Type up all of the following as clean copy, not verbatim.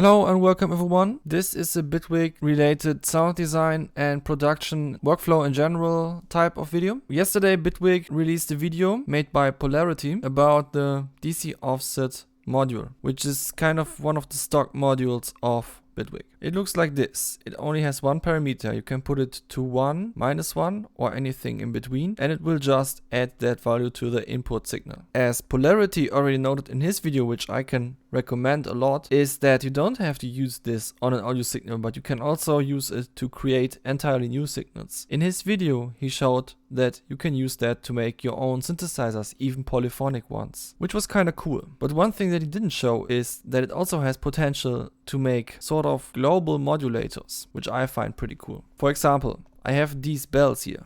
Hello and welcome everyone. This is a Bitwig related sound design and production workflow in general type of video. Yesterday Bitwig released a video made by Polarity about the DC offset module, which is kind of one of the stock modules of Bitwig. It looks like this. It only has one parameter. You can put it to 1, -1 or anything in between, and it will just add that value to the input signal. As Polarity already noted in his video, which I can recommend a lot, is that you don't have to use this on an audio signal, but you can also use it to create entirely new signals. In his video, he showed that you can use that to make your own synthesizers, even polyphonic ones, which was kind of cool. But one thing that he didn't show is that it also has potential to make sort of global modulators, which I find pretty cool. For example, I have these bells here.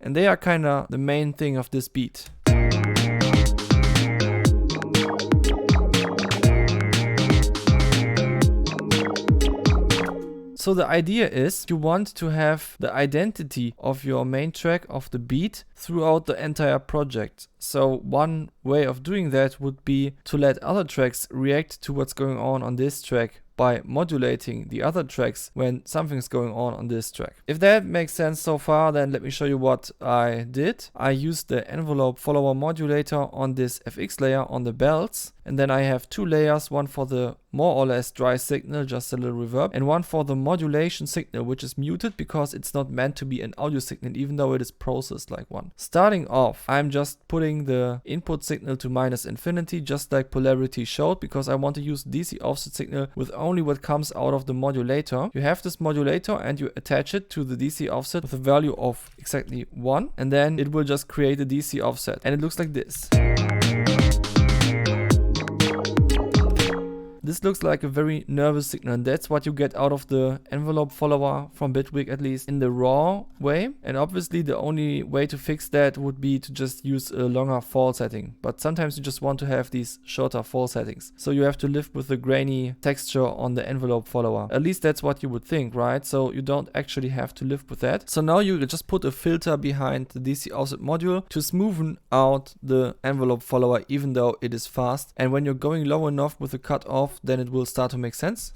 And they are kind of the main thing of this beat. So the idea is you want to have the identity of your main track of the beat throughout the entire project. So one way of doing that would be to let other tracks react to what's going on this track by modulating the other tracks when something's going on this track. If that makes sense so far, then let me show you what I did. I used the envelope follower modulator on this FX layer on the bells, and then I have two layers, one for the more or less dry signal, just a little reverb, and one for the modulation signal, which is muted because it's not meant to be an audio signal, even though it is processed like one. Starting off, I'm just putting the input signal to -infinity, just like Polarity showed, because I want to use DC offset signal with only what comes out of the modulator. You have this modulator and you attach it to the DC offset with a value of exactly 1, and then it will just create a DC offset, and it looks like this. This looks like a very nervous signal, and that's what you get out of the envelope follower from Bitwig, at least in the raw way. And obviously the only way to fix that would be to just use a longer fall setting. But sometimes you just want to have these shorter fall settings. So you have to live with the grainy texture on the envelope follower. At least that's what you would think, right? So you don't actually have to live with that. So now you just put a filter behind the DC offset module to smoothen out the envelope follower, even though it is fast. And when you're going low enough with the cutoff, then it will start to make sense.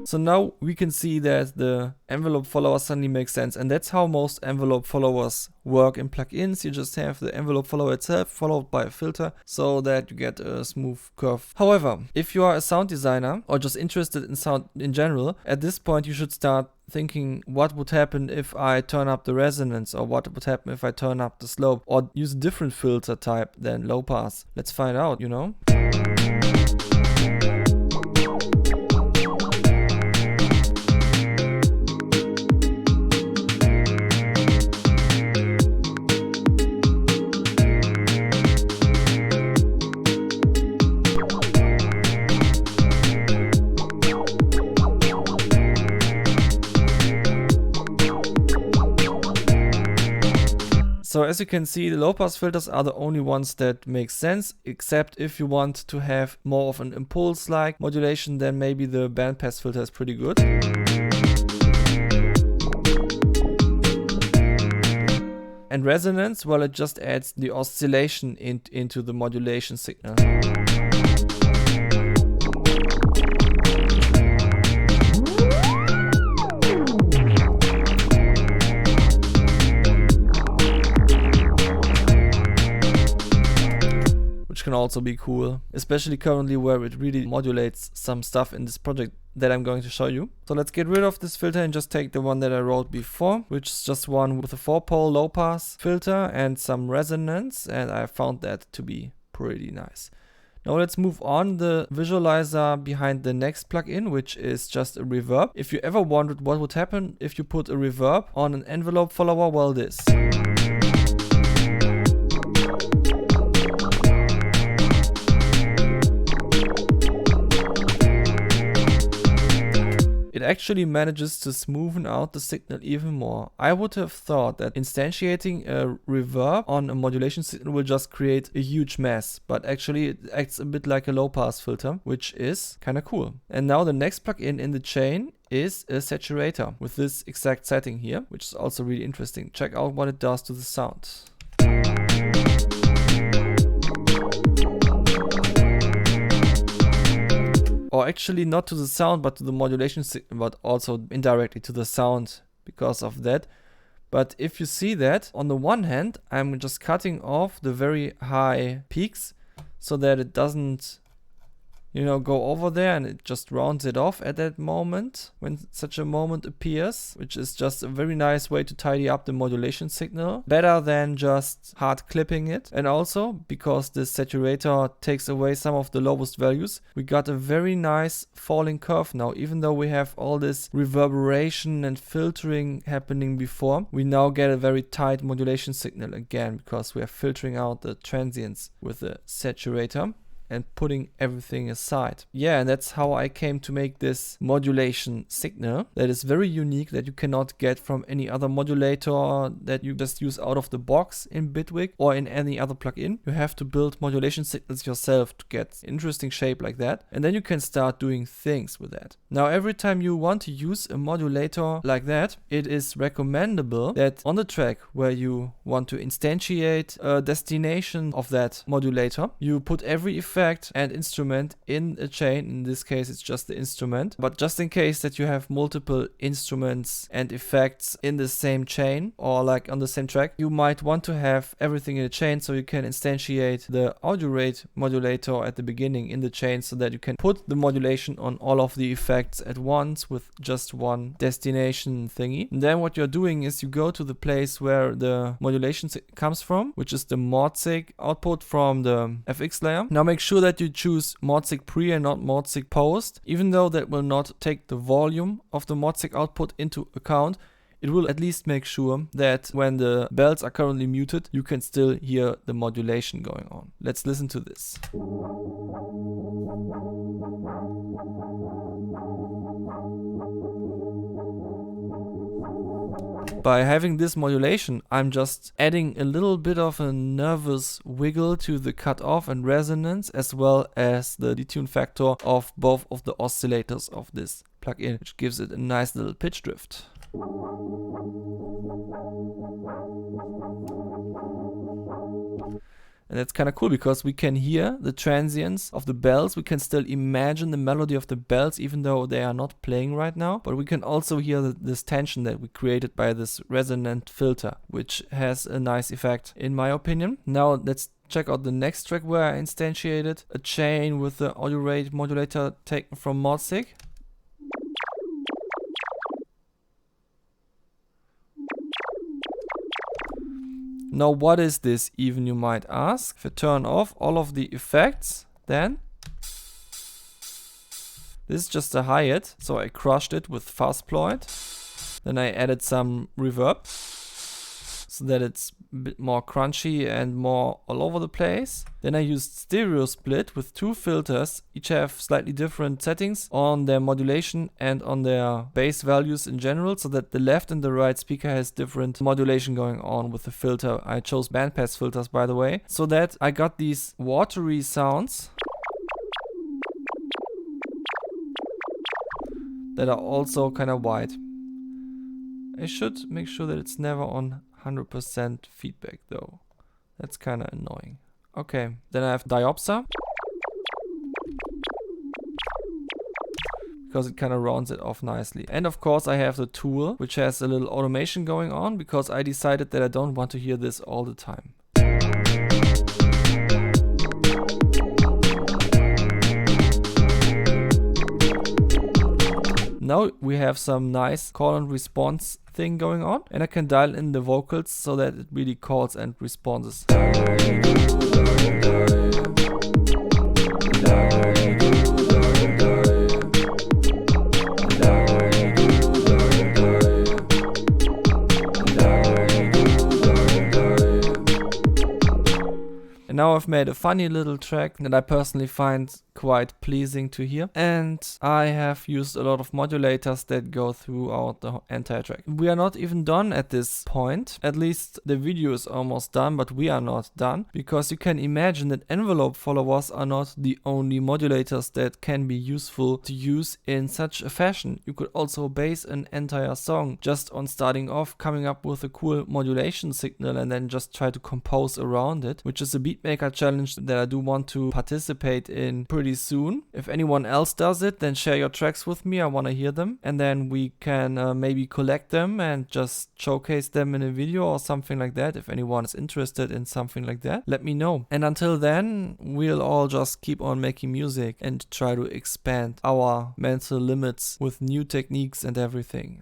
So now we can see that the envelope follower suddenly makes sense, and that's how most envelope followers work in plugins. You just have the envelope follower itself followed by a filter so that you get a smooth curve. However, if you are a sound designer or just interested in sound in general, at this point you should start thinking, what would happen if I turn up the resonance, or what would happen if I turn up the slope, or use a different filter type than low pass. Let's find out, you know? So as you can see, the low pass filters are the only ones that make sense, except if you want to have more of an impulse-like modulation, then maybe the bandpass filter is pretty good. And resonance, well, it just adds the oscillation into the modulation signal. Can also be cool, especially currently where it really modulates some stuff in this project that I'm going to show you. So let's get rid of this filter and just take the one that I wrote before, which is just one with a 4-pole low pass filter and some resonance, and I found that to be pretty nice. Now let's move on the visualizer behind the next plugin, which is just a reverb. If you ever wondered what would happen if you put a reverb on an envelope follower, well, this. actually manages to smoothen out the signal even more. I would have thought that instantiating a reverb on a modulation signal will just create a huge mess, but actually it acts a bit like a low pass filter, which is kind of cool. And now the next plugin in the chain is a saturator with this exact setting here, which is also really interesting. Check out what it does to the sound. Or actually not to the sound, but to the modulation signal, but also indirectly to the sound because of that. But if you see that, on the one hand, I'm just cutting off the very high peaks so that it doesn't, you know, go over there, and it just rounds it off at that moment when such a moment appears, which is just a very nice way to tidy up the modulation signal, better than just hard clipping it. And also, because this saturator takes away some of the lowest values, we got a very nice falling curve now. Even though we have all this reverberation and filtering happening before, we now get a very tight modulation signal again, because we are filtering out the transients with the saturator and putting everything aside. Yeah, and that's how I came to make this modulation signal that is very unique, that you cannot get from any other modulator that you just use out of the box in Bitwig or in any other plugin. You have to build modulation signals yourself to get interesting shape like that, and then you can start doing things with that. Now, every time you want to use a modulator like that, it is recommendable that on the track where you want to instantiate a destination of that modulator, you put every effect and instrument in a chain. In this case, it's just the instrument, but just in case that you have multiple instruments and effects in the same chain or like on the same track, you might want to have everything in a chain, so you can instantiate the audio rate modulator at the beginning in the chain, so that you can put the modulation on all of the effects at once with just one destination thingy. And then what you're doing is you go to the place where the modulation comes from, which is the mod-sig output from the FX layer. Now make sure that you choose mod-sig pre and not mod-sig post. Even though that will not take the volume of the mod-sig output into account, it will at least make sure that when the bells are currently muted, you can still hear the modulation going on. Let's listen to this. By having this modulation, I'm just adding a little bit of a nervous wiggle to the cutoff and resonance, as well as the detune factor of both of the oscillators of this plugin, which gives it a nice little pitch drift. And that's kind of cool because we can hear the transients of the bells. We can still imagine the melody of the bells even though they are not playing right now. But we can also hear this tension that we created by this resonant filter, which has a nice effect in my opinion. Now let's check out the next track where I instantiated a chain with the audio rate modulator taken from mod-sig. Now what is this even, you might ask? If I turn off all of the effects, then this is just a hi-hat, so I crushed it with Fuzzploid. Then I added some reverb so that it's a bit more crunchy and more all over the place. Then I used stereo split with two filters, each have slightly different settings on their modulation and on their bass values in general, so that the left and the right speaker has different modulation going on with the filter. I chose bandpass filters, by the way, so that I got these watery sounds that are also kind of wide. I should make sure that it's never on 100% feedback though. That's kind of annoying. Okay, then I have diopter, because it kind of rounds it off nicely. And of course I have the tool, which has a little automation going on, because I decided that I don't want to hear this all the time. Now we have some nice call and response thing going on, and I can dial in the vocals so that it really calls and responds. And now I've made a funny little track that I personally find quite pleasing to hear, and I have used a lot of modulators that go throughout the entire track. We are not even done at this point, at least the video is almost done, but we are not done, because you can imagine that envelope followers are not the only modulators that can be useful to use in such a fashion. You could also base an entire song just on starting off, coming up with a cool modulation signal and then just try to compose around it, which is a Beatmaker challenge that I do want to participate in pretty soon. If anyone else does it, then share your tracks with me. I want to hear them, and then we can maybe collect them and just showcase them in a video or something like that. If anyone is interested in something like that, let me know. And until then, we'll all just keep on making music and try to expand our mental limits with new techniques and everything.